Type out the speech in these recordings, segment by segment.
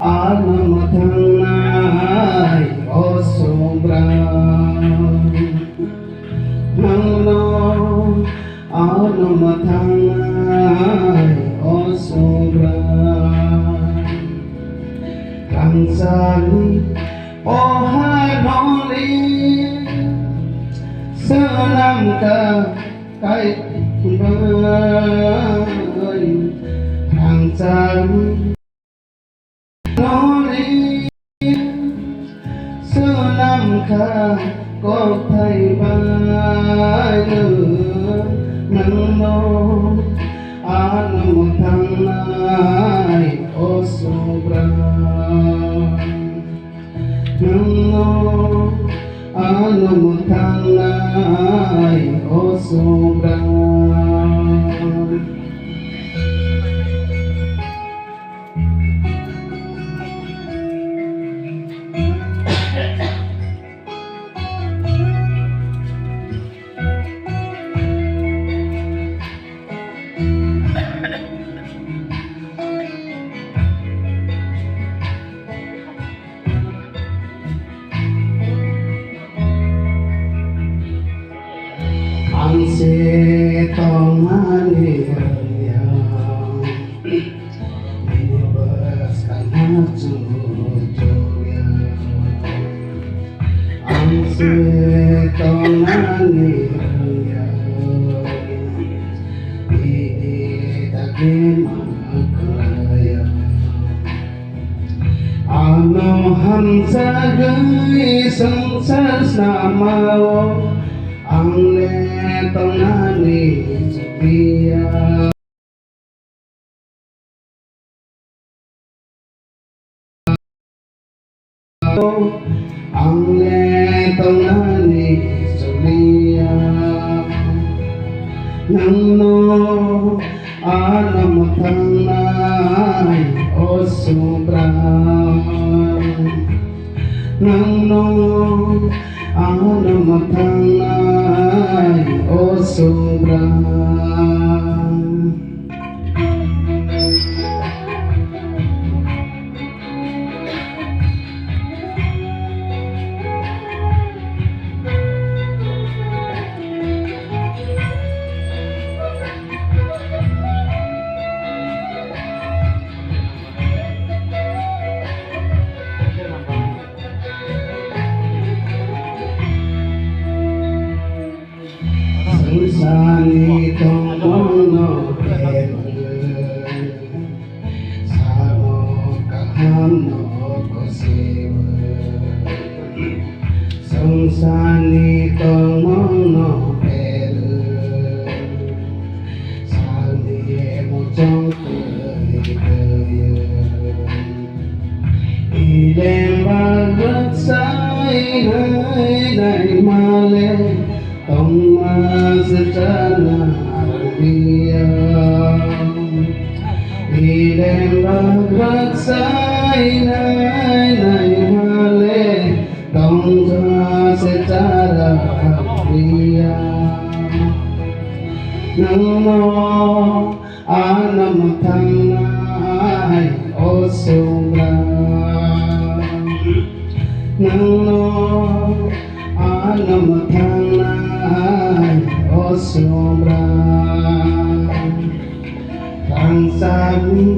Anam thanai osobra Nangno anam thanai osobra Kangsani ohanoli Senam ka kai bai Kangsani Senam ka có thay vai nữa nắng nô anam thanai osobra nắng nô anam thanai osobra Ang setong haniraya Inibas ka na tutuya Ang setong haniraya Iitagin magkaya Ano hansagay sangsas na mao Ang letong nani Sophia Ang letong nani Sophia Nangno anam thanai osobra Nangno anam thanai osobra Sani tomono Sano kahano kosewa Sani tomono Sani mojong kaya Ilem bagat say nai male Tong masjana arbiya Ilem bagat say nai male Tong masjana arbiya Nangno anam thanai osobra Nangno anam thanai osobra Kangsani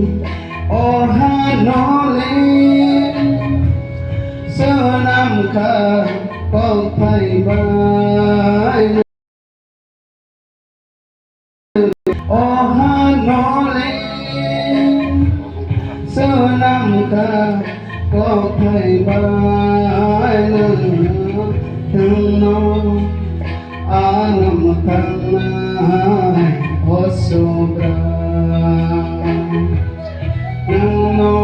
ohanole Senam ka có thay vai nó lên Senam ka có thay vai Thằng nó anam thanai osobra Thằng nó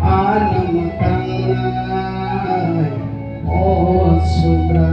anam thanai osobra.